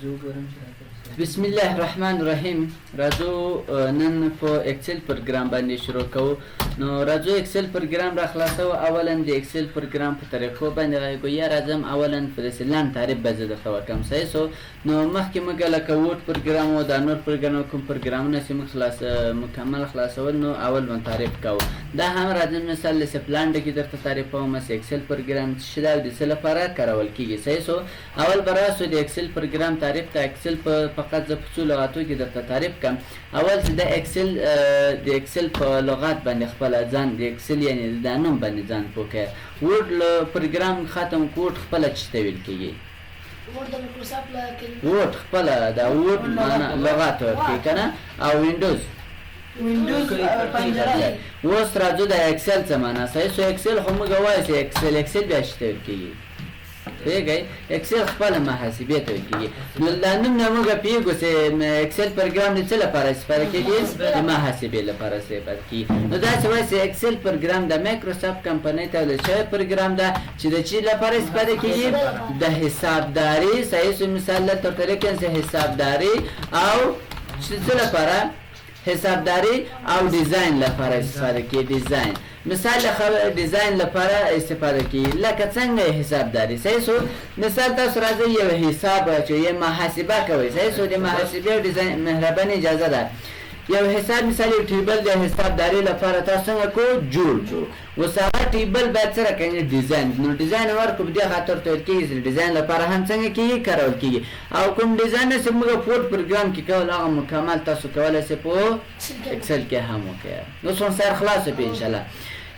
بسم الله الرحمن الرحیم. راځو نن په اکسل پروګرام باندې شروع کوو. نو راځو اکسل پروګرام را خلاصو. اولا د اکسل پروګرام په طریقو باندې راځو. یا راځم اولا په سلام تعریف به زه درته وکم. صحیح سو نو مخکې موږ لکه وورډ پروګرام او د نور پروګرام کوم پروګرامونه چې موږ مکمل خلاصول نو اول باندې تعریف کوو. دا هم راځم مثال لسپلاند کې درته تعریف کوم. اکسل پروګرام چې دا د څه لپاره کارول کیږي. صحیح سو اول براسو د اکسل پروګرام تعریف ته اکسل فقط زه په څو لغاتو کې درته تعریف کوم. اول چې د اکسل په لغات باندې خپل ځان د اکسل یعنی د نوم باندې ځان پوکه. وورډ پروګرام ختم کوډ خپل چ ته ویل کیږي. وورډ خپل دا وورډ معنا لغات ورکی کنه او وینډوز اوس راځو د اکسل څه معنا. صحیح سو اکسل خو موږ وایو چې اکسل بیا شته ویل کیږي. پیږی اکسل خپل محاسبه ته کیږي. نو دا نوم موږ پیګو چې اکسل پروګرام د څه لپاره استفاده کیږي؟ د محاسبه لپاره استفاده کیږي. نو دا څه وایي چې اکسل پروګرام د مایکروسافټ کمپنۍ ته ولې شوی پروګرام ده چې د چی لپاره استفاده کیږي؟ د حسابداري. صحیح سو مثال له تر کې حسابداري او څه لپاره؟ حسابداري او ډیزاین لپاره استفاده کیږي. ډیزاین مثال ډیزاین لپاره استفاده کیږي لکه څنګه حسابداري. صحیح سو مثال تاسو راځي یو حساب چې یو محاسبه کوي. صحیح سو د محاسبه او ډیزاین مهرباني اجازه ده. یو حساب مثال یو ټیبل د حسابداري لپاره تاسو څنګه کو جوړ وساره ټیبل باید سره کوي ډیزاین. نو ډیزاین ورکو به د خاطر ته کیږي ډیزاین لپاره هم څنګه کیږي کارول کیږي. او کوم ډیزاین چې موږ فورډ پروګرام کې کول هغه مکمل تاسو کولای شئ په اکسل کې هم وکړئ. نو څون سره خلاص به ان شاء الله.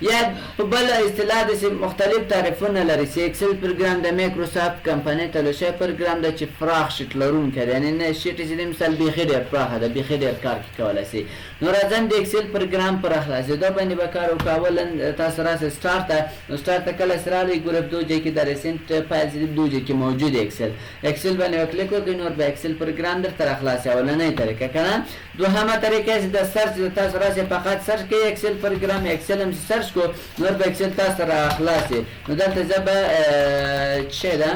یا په بل اصطلاح د مختلف تعریفونه لري چې اکسل پروګرام د مایکروسافټ کمپنۍ ته لشي پروګرام د چې فراخ شیټ لرونکی دی. یعنی نه شیټ چې مثال بیخي ډېر پراخه ده بیخي ډېر کار کولای شي. نو راځم د اکسل پروګرام پر خلاصېدو باندې به کار وکړو. اولا تاسو راسه سٹارټ ته کله سره لې ګروپ دوجه کې د ریسنت فایلز دوجه کې موجود اکسل باندې کلیک وکړئ. نو به اکسل پروګرام درته خلاصې اولنۍ طریقه کنه. دوهمه طریقه چې د سرچ تاسو راسه فقط سرچ کې اکسل پروګرام اکسل هم سرچ کو نور به اکسل تاسو را خلاصې. نو دلته زه به څه ده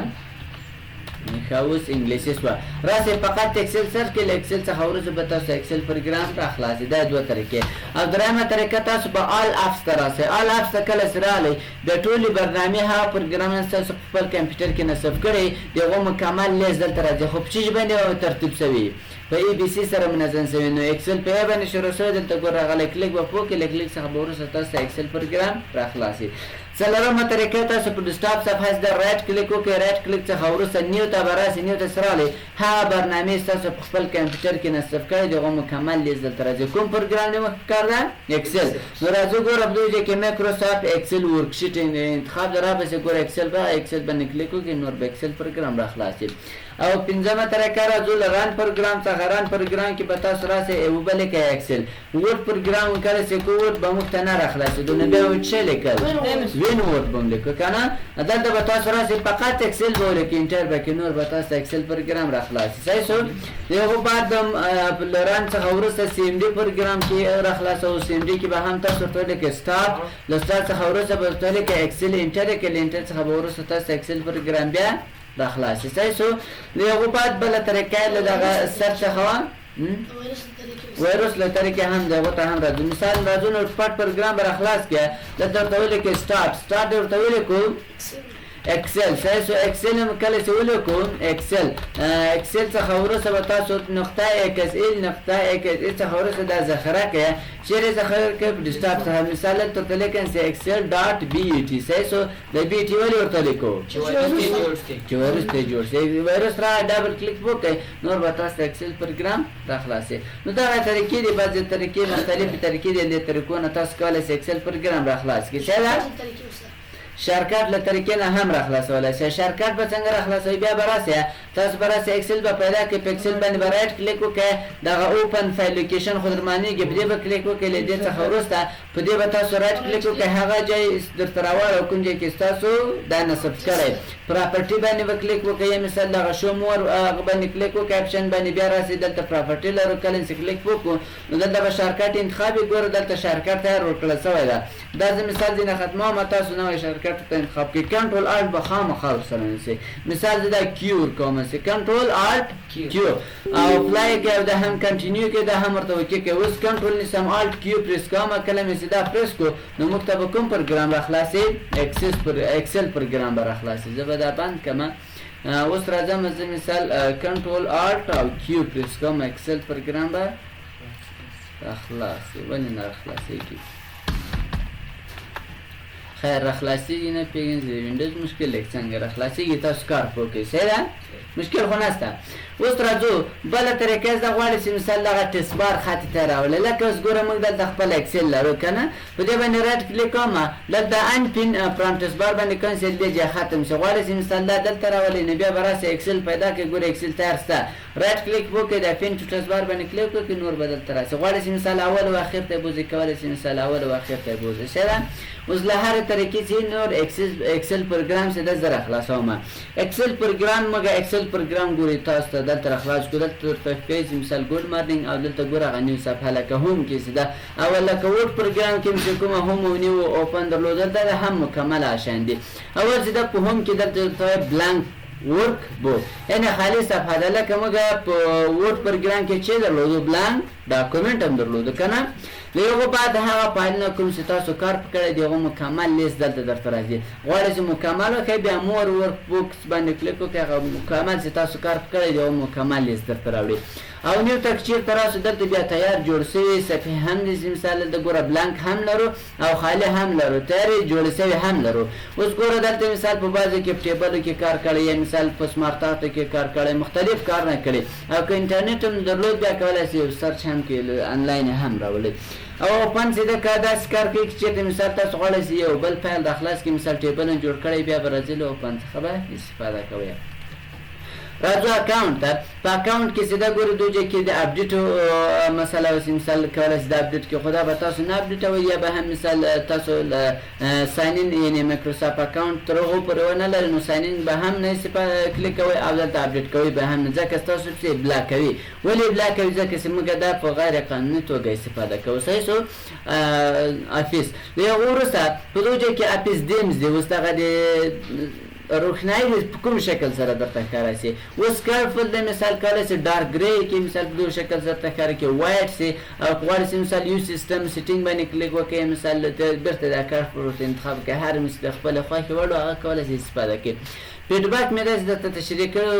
خاوس انګلیسي سوا راسه فقط اکسل سرچ کې اکسل څخه ورته به تاسو اکسل پروګرام را خلاصې. دا دوه طریقې. او درېمه طریقه تاسو به آل اپس ته راسه. آل اپس ته کله سره لې د ټولي برنامې ها پروګرام تاسو خپل کمپیوټر کې نصب کړئ دغه مکمل لیست دلته راځي. خو په چی باندې ترتیب شوی په ای بی سی سره منظم شوی. نو اکسل په باندې شروع شوی دلته ګور راغلی کلیک به پوکې کلیک څخه به ورسره تاسو اکسل پروګرام را خلاصې. څلورمه طریقه تاسو په ډیسکټاپ صفحه د رائټ کلیک وکړئ. رائټ کلیک څخه ورسره نیو ته براسي نیو ته سره لې ها برنامه تاسو په خپل کمپیوټر کې نصب کړئ دغه مکمل لیست دلته راځي. کوم پروګرام نه کار ده؟ اکسل. نو راځو ګور په دوی کې مایکروسافټ اکسل ورکشیټ انتخاب درابه چې ګور اکسل باندې کلیک وکړئ نور به اکسل پروګرام را خلاصې. او پنځمه طریقه راځو لران پروګرام څخه. ران پروګرام کې به تاسو راسه یو بل کې اکسل وورډ پروګرام کله چې کوډ به مختنه را خلاصې دونه به څه لیکل وین وورډ بم لیکو کنه. دلته به تاسو راسه فقط اکسل به لیکئ انټر به کې نور به تاسو اکسل پروګرام را خلاصې. صحیح سو یو بعد لران څخه ورسته سی ام ډي پروګرام کې را خلاصو. سی ام ډي کې به هم تاسو ته لیکئ سٹارټ لسټارټ څخه ورسته به تاسو لیکئ اکسل انټر کې انټر څخه به ورسته تاسو اکسل پروګرام بیا دا خلاص. صحیح سو یو بعد بل طریقه له دغه سرچ خوا وایرس له طریقې هم دغه ته هم راځي. مثال راځو نو پټ پروګرام بر خلاص کړه دلته ورته لیکئ سٹارټ ورته لیکو اکسل. صحیح سو اکسل هم کله چې ولیکو اکسل څخه ورسره به تاسو نقطه XL نقطه XL څخه ورسره دا ذخیره کړئ. چیرې ذخیره کړئ په ډیسکټاپ څخه. مثال ته لیکئ excel.bat. صحیح سو د BT ولې ورته لیکو چې ورسته جوړ شي. وایرس را ډبل کلیک وکړئ نور به تاسو اکسل پروګرام را خلاصې. نو دا طریقې دي بعضې طریقې مختلفې طریقې دي. د طریقو نه تاسو کولی شئ اکسل پروګرام را خلاص کړئ. شارکټ له طریقې نه هم را خلاصولی شئ. شارکټ به څنګه را خلاصوئ بیا به راسئ تاسو به راسئ اکسل به پیدا کړئ. په اکسل باندې به رایټ کلیک وکړئ دغه اوپن فایل لوکیشن خو در معنیږي په دې به کلیک وکړئ. له دې څخه وروسته په دې به تاسو رایټ کلیک وکړئ هغه ځای درته راوړو کوم ځای کې ستاسو دا نصب کړی. پراپرټي باندې به کلیک وکړئ. مثال دغه شو مور هغه باندې کلیک وکړئ. اپشن باندې بیا راسئ دلته پراپرټي لرو کله چې کلیک وکړو نو دلته به شارکټ انتخاب ګورو. دلته شارکټ تیار ورکړل شوی ده. دا زه مثال ځینې ختموم تاسو نوی شارکټ شارټکټ ته انتخاب کړئ کنټرول الټ به خامخا ورسره نیسئ مثال زه دا کیو ورکوم هسې کنټرول الټ کیو او اپلای کوئ او دا هم کنټینیو کوئ دا هم ورته اوکې کوئ اوس کنټرول نیسم الټ کیو پریس کوم کله مې چې دا پریس کړو نو موږ ته به کوم پروګرام راخلاصي اکسل پروګرام به راخلاصي زه به دا بند کړم اوس راځم زه مثال کنټرول الټ او کیو پریس کوم اکسل پروګرام به راخلاصي ولې نه راخلاصېږي خیر راخلاصېږي نه پوهېږم چې د وینډوز مشکل لږ څنګه راخلاصېږي تاسو کار پوه کوئ صحیح ده مشکل خو نشته اوس راځو بله طریقه زده غواړئ چې مثال دغه ټیسټ بار خطې ته راولئ لکه اوس ګوره موږ دلته خپل اکسل لرو که نه په دې باندې رایټ کلیک کوم دلته انپین فرام ټیسټ بار باندې کنسل دی چې ختم شي غواړئ چې مثال دا دلته راولئ نو بیا به راسئ اکسل پیدا کړئ ګوره اکسل تیار شته رایټ کلیک وکړئ د پین ټو ټیسټ بار باندې کلیک وکړئ نور به دلته راسي غواړئ چې مثال اول او اخر ته یې بوځئ کولی چې مثال اول او اخر ته یې بوځئ ښه ده اوس له هرې طریقې چې نور اکسل پروګرام چې ده زه راخلاصوم اکسل پروګرام مګه اکسل پروګرام ګورئ تاسو ته دلته راخلاص کړو دلته ورته پیج مثال ګود مارنینګ او دلته ګوره هغه نیو صفحه لکه هوم کې چې ده اول لکه وورډ پروګرام کې چې کومه هوم او نیو اوپن درلودل دا هم مکمل آشان دي اول چې ده په هوم کې دلته ورته بلانک ورک بوک یعنی خالی صفحه ده لکه موږ په وورډ پروګرام کې چې درلودو بلانک ډاکومنټ هم درلودو که نه له هغه بعد هغه فایلونه کوم چې تاسو کار کړی دی هغه مکمل لیست دلته درته راځي غواړئ چې مکمل وکړئ بیا مور ورک بوکس باندې کلیک وکړئ هغه مکمل چې تاسو کار کړی دی هغه مکمل لیست درته راوړي او نیو تکچیر ته راسو دلته بیا تیار جوړ سوي صفحې هم دي مثال دلته ګوره بلانک هم لرو او خالي هم لرو تیارې جوړې سوي هم لرو اوس ګوره دلته مثال په بعضو کې په ټیبلو کې کار کړی یا مثال په سمارټ کې کار کړی مختلف کار نه کړي او که انټرنیټ هم درلود بیا کولی شي سرچ هم کې انلاین هم راولئ او اوپن چې د داسې کار کوي چې چېرته مثال تاسو غواړئ چې یو بل فایل راخلاص کړئ مثال ټیبل جوړ کړی بیا به راځئ له اوپن څخه به استفاده کوئ راځو اکاونټ ته په اکاونټ کې سیده ګورو دوجه کې د اپډیټو مسله اوس مثال کولی شي د اپډیټ کې خو دا به تاسو نه اپډیټوئ یا به هم مثال تاسو ساین ان یعنې مایکروسافټ اکاونټ تر هغو پورې ونه لرئ نو ساین ان به هم نه کلیک کوئ او دلته اپډیټ کوئ به هم نه ځکه ستاسو پسې بلاکوي ولې بلاکوي ځکه چې موږ دا په غیر قانوني توګه استفاده کوو صحیح شو افیس د هغو وروسته په دوجه کې افیس دیمز دی اوس دغه د روښنایي په کوم شکل سره درته ښکاره شي اوس کلرفل د مثال کولی شي ډارک ګرې کې مثال په دغه شکل سره درته ښکاره کړي وایټ شي او که غواړئ چې مثال یو سیسټم سیټینګ باندې کلیک وکړئ مثال بېرته دا کلرفل ورته انتخاب کړئ هر مثل د خپلې خوښې وړ هغه کولی شي استفاده کړي فیډبک مې داسې درته تشریح کړو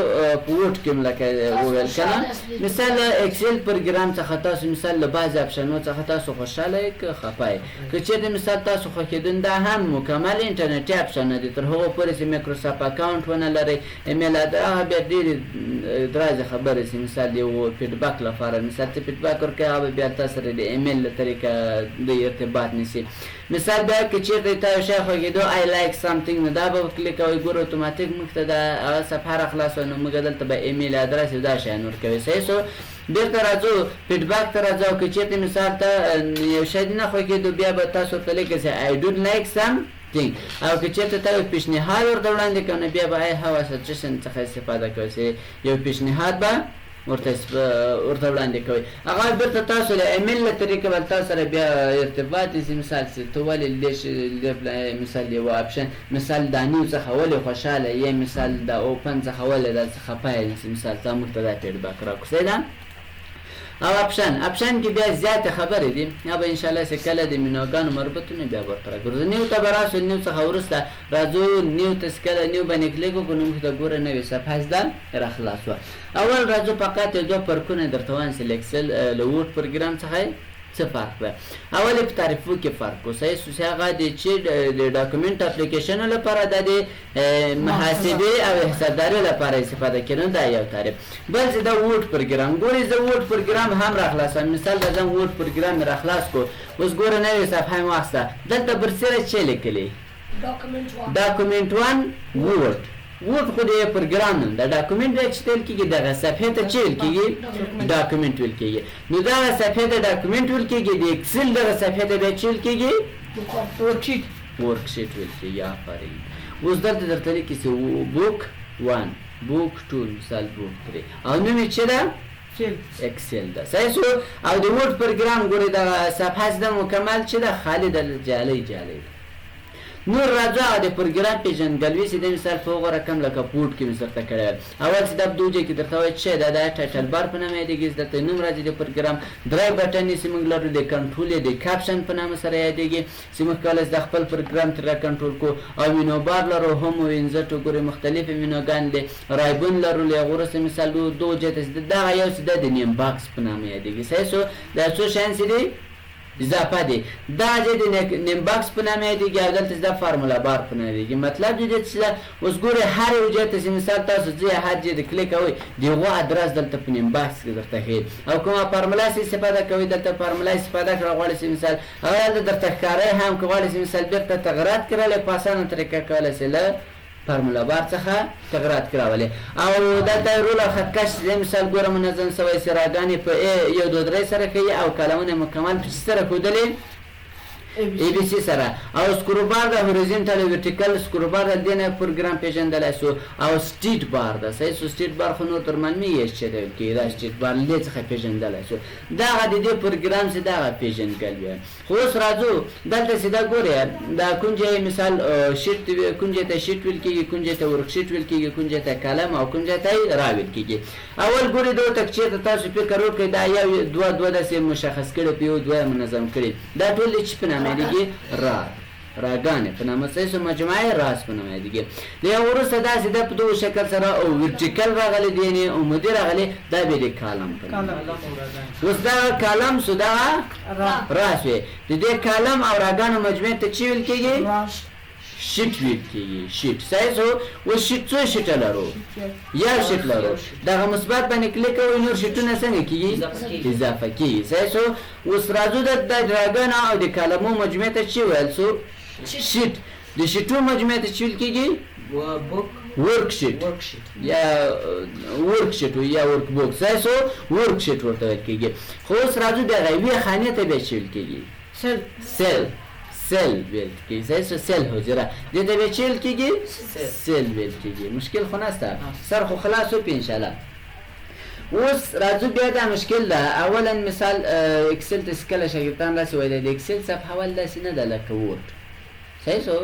په ووټ کې م لکه وویل که نه مثال اکسل پروګرام څخه تاسو مثال له بعضې اپشنو څخه تاسو خوشحاله یې که خفه یې که چېرته مثال تاسو خوښېدون دا هم مکمل انټرنیټي اپشنونه دي تر هغو پورې چې مایکروسافټ اکاونټ ونه لرئ ایمیل هغه بیا ډېرې درازې خبرې چې مثال یو فیډبک لپاره مثال ته فیډبک ورکوئ هغه بیا تاسو سره د ایمیل له طریقه د ارتباط نیسي مثال بیا که چېرته تا یو شی خوښېدو آی لایک سمثینګ نو دا به کلیک کوئ ګوره اتوماتیک موږ ته دا صفحه راخلاصوي نو موږ دلته به ایمیل ادرس او دا شیان ورکوي صحیح شو بېرته راځو فیډبک ته راځو او که چېرته مثال ته یو شی دې نه خوښېدو بیا به تاسو ورته لیکئ چې آی ډونټ لایک سمثینګ او که چېرته تا یو پیشنهاد ورته وړاندې کړو نو بیا به آی هاو سجیشن څخه استفاده کوئ چې یو پیشنهاد به ورته وړاندې کوئ هغه بېرته تاسو له ایمیل له طریقې به تاسو سره بیا ارتباط نیسي مثال چې ته ولې مثال یو اپشن مثال دا نیو څخه ولې خوشحاله یې مثال د اوپن څخه ولې داسې خفه یې مثال تا موږ ته دا فیډبک راکړو صحیح ده او اپشن کې بیا زیاتې خبرې دي یا به انشاءالله چې کله د مینوګانو مربوطونه بیا به ورته راګرځو نیو ته به راسو نیو څخه وروسته راځو نیو ته چې کله نیو باندې کلیک وکړو نو موږ ته ګوره نوې صفحه زده راخلاصوه اول راځو فقط یو دوه فرقونه درته وایم چې له اکسل له وورډ پروګرام څخه څه فرق دی اول په تعریفو کې فرق و صحیح سو هغه د چې د ډاکومنټ اپلیکیشن لپاره د محاسبه او حسابداري لپاره استفاده کړي دا یو تعریف بل چې د وورډ پروګرام ګوري د وورډ پروګرام هم راخلاصم مثال د وورډ پروګرام راخلاص کو اوس ګوره نوې صفحه واخسته دلته برسره چې لیکلي ډاکومنټ 1 وورډ وورډ خو د پروګرام نوم د ډاکومنټ چې تل کېږي دغه صفحې ته چې ویل کېږي ډاکومنټ ویل کېږي نو دغه صفحې ته ډاکومنټ ویل کېږي د اکسل دغه صفحې ته بیا چې ویل کېږي ورکشیټ ویل کېږي آفرین اوس دلته درته لیکي چې بوک 1 بوک 2 مثال بوک 3 او نوم یې چې ده اکسل ده صحیح شو او د وورډ پروګرام ګورئ دغه صفحه د مکمل چې ده خالي د جالۍ نور راځو هغه د پروګرام پیژندګلوي چې د مثال په هغه رقم لکه پورټ کې مې درته کړی اول چې دا په دوجه کې درته وایي چې دا د ټایټل بار په نامه یادېږي درته نوم راځي د پروګرام درې بټن یې چې موږ لرو د کنټرول یې د کاپشن په نامه سره یادېږي چې موږ کولی شو د خپل پروګرام ترې کنټرول کړو او وینو بار لرو هم وینزټ وګورئ مختلفې وینوګانې دي رایبون لرو له هغه وروسته مثال دوجه ته دغه یو چې د نیم باکس په نامه یادېږي صحیح شو دا څو شیان چې دي اضافه دي دا چې د نیم باکس په نامه یادېږي او دلته د فارمولا بار په نامه یادېږي مطلب دې چې اوس ګورئ هر یو ځای ته چې مثال تاسو ځئ هر ځای د کلیک کوئ د هغو ادرس دلته په نیم باکس کې درته ښیي او کومه فارمولا چې استفاده کوئ دلته فارمولا استفاده کړه غواړئ چې مثال هغه دلته درته ښکاره هم که غواړئ چې مثال بېرته تغیرات کړلی په اسانه طریقه کولی شئ له فارمولا بار څخه تغیرات کراولې او دلته رول او خطکش مثال ګوره منظم شوی چې راګانې په یو دوه درې سره ښیي او کالمونه مکمل په چې سره ښودلې ای بی سی سره او سکرو بار د هوریزونټل او ورټیکل سکرو بار د دې نه پروګرام پیژندلی شو او سټیټ بار ده صحیح شو سټیټ بار خو نور تر معلومیږي چې دی کې دا سټیټ بار له څخه پیژندلی شو دغه د دې پروګرام چې دغه پیژندګلوي خو اوس راځو دلته چې دا ګورئ دا کوم ځای مثال شیټ کوم ځای ته شیټ ویل کېږي کوم ځای ته ورک شیټ ویل کېږي کوم ځای ته کالم او کوم ځای ته را ویل کېږي اول ګورئ دغه تک چې تاسو فکر وکړئ دا یو دوه داسې مشخص کړي په یو دوه منظم کړي دا ټول چې په نامه یادېږي راګانې په نامه صحیح شو مجموعه راس په نامه یادېږي د یو وروسته داسې ده په دغو شکل سره او ورټیکل راغلی دی یعنې عمودي راغلی دا بیا د کالم په نامه اوس دغه کالم شو دغه راس وی د دې کالم او راګانو مجموعې ته چې ویل کېږي شیټ ویل کېږي شیټ صحیح شو اوس شیټ څو شیټه لرو یو شیټ لرو دغه مثبت باندې کلیک کوئ نور شیټونه څنګه کېږي اضافه کېږي صحیح شو اوس راځو د راګانو او د کالمو مجموعې ته چې ویل شو شیټ د شیټو مجموعې ته چې ویل کېږي ورک شیټ یا ورک شیټ یا ورک بوک صحیح شو ورک شیټ ورته ویل کېږي خو اوس راځو دغه یوې خانې ته بیا چې ویل کېږي سیل ویل کېږي صحیح شو سیل حجره دې ته بیا چې ویل کېږي سیل ویل کېږي مشکل خو نشته سر خو خلاص وکړي انشاءالله اوس راځو بیا دا مشکل ده اولا مثال اکسل ته چې کله شاګردان راسي وایي د اکسل صفحه ول داسې نه ده لکه ورډ صحیح شو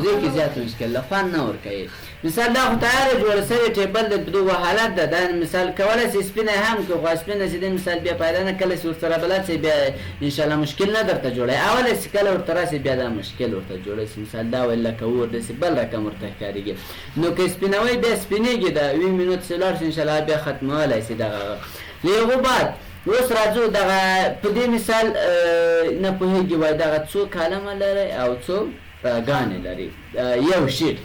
دې کې زیات مشکل ده خوند نه ورکوي مثال دا خو تیاره جوړه سوې ټیبل د دغو حالت ده دا مثال کولی شي سپینه هم کړو خو سپینه چې دی مثال بیا پیدا نه کله چې ورسره بلد شي بیا انشاءالله مشکل نه درته جوړوي اوله چې کله ورته راسي بیا دا مشکل ورته جوړوي چې مثال دا ویل لکه ور داسې بل رقم ورته ښکارېږي نو که سپینوئ بیا سپینېږي د 20 منټ چې لاړ شي انشاءالله بیا ختمولی شي دغه له هغو بعد اوس راځو دغه په دې مثال نه پوهېږي وایي دغه څو کالمه لري او څو راګانې لري یو شیټ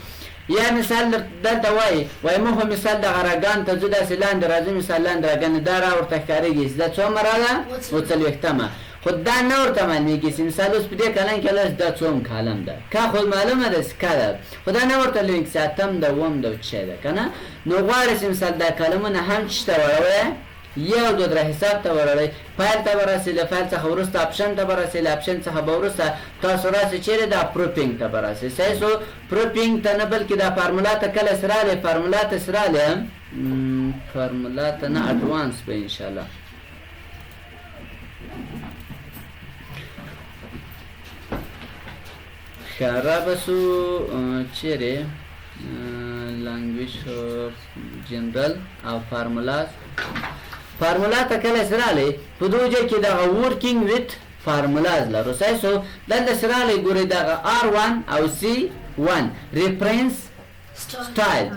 یا مثال دلته وایي موږ خو مثال دغه راګان ته ځو داسې لاندې راځو مثال لاندې راګانې دا را ورته ښکارېږي چې دا څومره ده 40 خو دا نه ورته معلومېږي چې مثال اوس په دې کلم کې لس دا څوم کالم ده که خو معلومه ده چې که ده خو دا نه ورته لوي چې اتم ده اووم ده چې ده که نه نو غواړې چې مثال دا کلمونه هم چې ته وروړی یو دو درې حساب ته ورړئ فایل ته به راسئ له فایل څخه وروسته اپشن ته به راسئ له اپشن څخه به وروسته تاسو راسئ چیرې دا پروپینګ ته به راسئ صحیح شو پروپینګ ته نه بلکې دا فارمولا ته کله چې راغلی فارمولا ته چې راغلی فارمولا ته نه اډوانس به انشاءالله ښکاره به شو چیرې لانګویج جنرال او فارمولا ته کله چې راغلی په دغو ځای کې دغه ورکینګ ویت فارمولاز لرو صحیح شو دلته چې راغلی ګورئ دغه R1 او C1 ریفرنس سټایل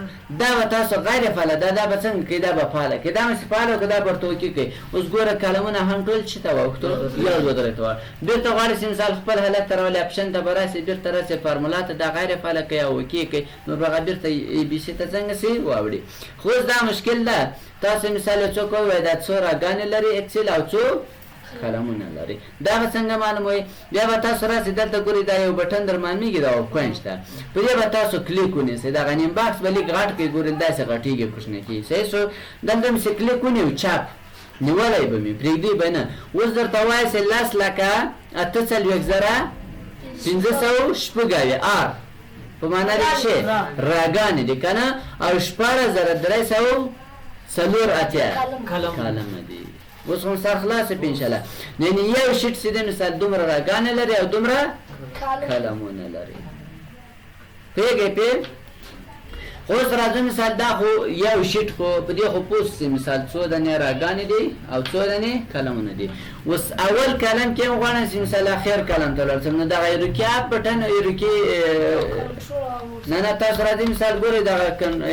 دا به تاسو غیر فعاله ده دا به څنګه کوي دا به فعاله کوي دا مې فعاله وکړه دا به ورته اوکې کوي اوس ګوره کلمونه هم ټول چې ته واوښتو یو دوه درې ته وایه بېرته غواړئ چې مثال خپل حالت ته راولئ اپشن ته به راسئ بېرته راسئ فارمولا ته دا غیر فعاله کوي او اوکې کوي نو به هغه بېرته ای بي سي ته څنګه سي واوړي خو اوس دا مشکل ده تاسو مثال یو څوک ووایي دا څو راګانې لري اکسل او څو کلمونه لري دا به څنګه معلوموي بیا به تاسو راسئ دلته ګورئ دا یو بټن در معلومېږي دا کوینچ ده په دې به تاسو کلیک ونیسئ دغه نیم باکس به لږ غټ کړئ ګورئ داسې غټېږي کوچنی کېږي صحیح شو دلته مې چې کلیک ونیو چاپ نیولی به مې پرېږدي به نه اوس درته وایي چې 10,48,500 آر په معنا د څه راګانې دي که نه او 16,380 کلمه دي اوس هم سر خلاصه په انشاءالله یعنې یو شیټ چې دی مثال دومره راګانې لري او دومره کلمونه لري پوهېږئ پې اوس راځو مثال دا خو یو شیټ خو په دې خو پوست مثال څو دانې راګانې دي او څو دانې قلمونه دي اوس اول قلم کې هم غواړم چې مثال اخر قلم ته لاړ شم نو دغه ایروکي اپ بټن ایروکي نه تاسو راځئ مثال ګورئ دغه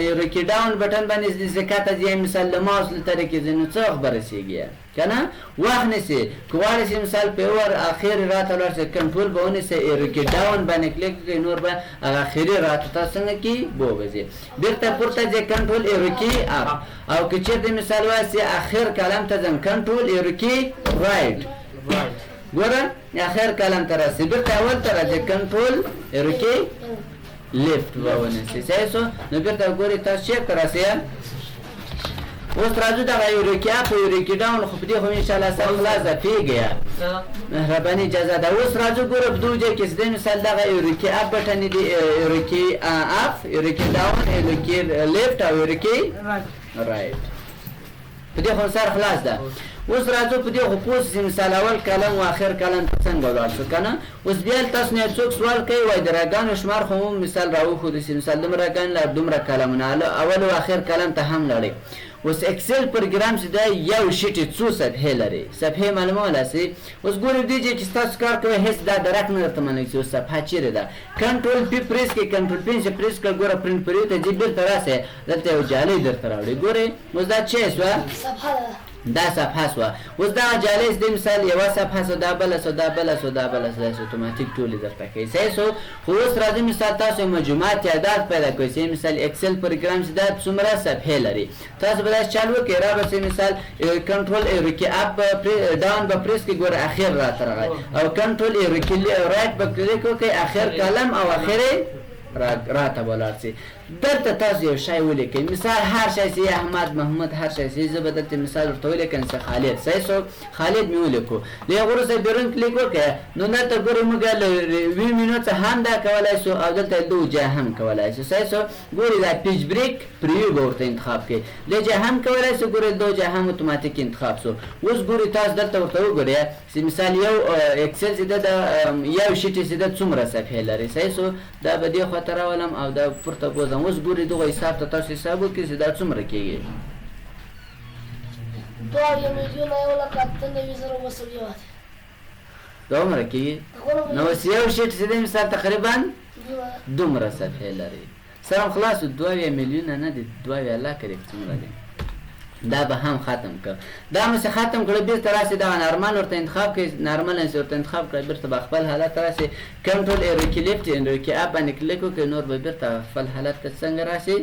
ایروکي ډاون بټن باندې ځکاته ځي مثال د ماوس له طریقې ځي نو څه خبره رسېږي که نه وخت نیسي که غواړئ چې مثال په ور اخر راته لاړ شئ کنټرول به ونیسئ ایروکي ډاون باندې کلیک کړئ نور به هغه اخري راته تاسو څنګه کې ووځي بیرته پورته ځئ کنټرول ایروکي اپ او که چېرته مثال وایي چې اخر کلم ته ځم کنټرول ایروکي رایټ ګوره اخر کلم ته راسي بیرته اول ته راځئ کنټرول ایروکي لیفت به ونیسئ صحیح شو نو بیرته ګورئ تاسو چېرته راسئ اوس راځو دغه ایروکي اپ او ایروکي ډاون خو په دې خو انشاءالله سم خلاصه پوهېږئ مهرباني اجازه ده اوس راځو ګوره په دغو ځای کې چې دی مثال دغه ایروکي اپ بټن دي ایروکي اپ ایروکي ډاون ایروکي لیفت او ایروکي رایټ په دې خو سر خلاص ده اوس راځو په دې خو پوه چې مثال اول کلم او آخر کلم ته څنګه ولاړ شو که نه اوس بیا تاسو نه څوک سوال کوي وایي د راګانو شمار خو مو مثال راوښودو چې مثال دومره راګان له دومره کلمونه اول او آخر کلم ته هم لړئ اوس اکسل پروګرام چې دی یو شیټ څو صفحې لري صفحې معلومولی سئ اوس ګورئ دې ځای چې ستاسو کار کوئ هېڅ دا درک نه درته منع چې اوس صفحه چیرې ده کنټرول پی پریس کړئ کنټرول پی چې پریس کړه ګوره پرنټ پریو ته ځي بېرته راسئ دلته یو جالۍ درته راوړئ ګورئ اوس دا چې شوه دا صفحه شوه اوس دغه جالۍ چې دی مثال یوه صفحه شو دا بله شو دا بله شو دا بله شو داسې اتوماتیک ټولې درته کوي صحیح شو خو اوس راځئ مثال تاسو مجموعه تعداد پیدا کوئ چې مثال اکسل پروګرام چې دا څومره صفحې لري تاسو به داسې چالو وکړئ را به مثال کنټرول ایروکي اپ ډاون به پریس کړئ ګوره اخر راته راغی او کنټرول ایروکي رایټ به کلیک وکړئ اخر کلم او اخرې راته ولاړ شي دلته تاسو یو شی ولیکئ مثال هر شی چې احمد محمود هر شی چې زه به دلته مثال ورته ولیکم چې خالد صحیح شو خالد مې ولیکو له هغه وروسته بیرون کلیک وکړئ نو دلته ګورئ موږ له وی مینو څخه هم دا کولی شو او دلته دو جا هم کولی شو صحیح شو ګورئ دا پیج بریک پریو به ورته انتخاب کړئ له جا هم کولی شو ګورئ دو جا هم اتوماتیک انتخاب شو اوس ګورئ تاسو دلته ورته وګورئ چې مثال یو اکسل چې د یو شیټ چې د څومره صفحې لري صحیح شو دا به دې خواته راولم او دا پورته بوځم اوس ګورئ دغه حساب ته تاسو حساب وکړئ چې دا څومره کېږي 2,098,000 دومره کېږي نو اوس یو شیټ چې دی مثال تقریبا دومره صفحې لري سره خلاص 2 میلیونه نه دي 2 الله کریم څومره دي دا به هم ختم کړ دا مې ختم کړ بیرته راسي دا نارمل ورته انتخاب کړئ نارمل ورته انتخاب کړئ بیرته به خپل حالت راسي کنټرول ایروکي لیفت ایروکي اپ باندې کلیک وکړئ نور به بیرته خپل حالت ته څنګه راسي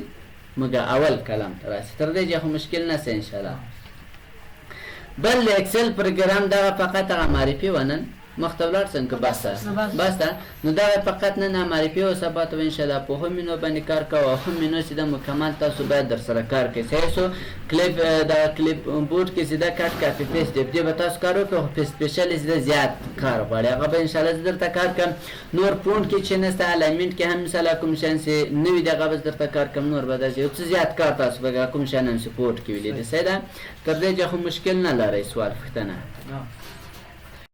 مګر اول کلام ته راسي تر دې خو مشکل نه سي ان شاء الله بل اکسل پروګرام دا فقط هغه معرفي ونن مختبلار څنګه باسه نو دا فقط نه معرفي او ثبات ان شاء الله په هم نو باندې کار کوو هم نو سیده مکمل تاسو باید در سره کار کوئ صحیح شو کلیپ دا کلیپ بورډ کې سیده کټ کاپی پیسټ دی به تاسو کار وکړو په سپیشل سیده زیات کار غواړي هغه به ان شاء الله درته کار کوم نور فونټ کې چې نسته الاینمنت کې هم مثلا کوم شان سي نوې دغه به درته کار کوم نور به دا یو څه زیات کار تاسو به کوم شان هم سپورټ کې ویلې ده سیده تر دې خو مشکل نه لري سوال پوښتنه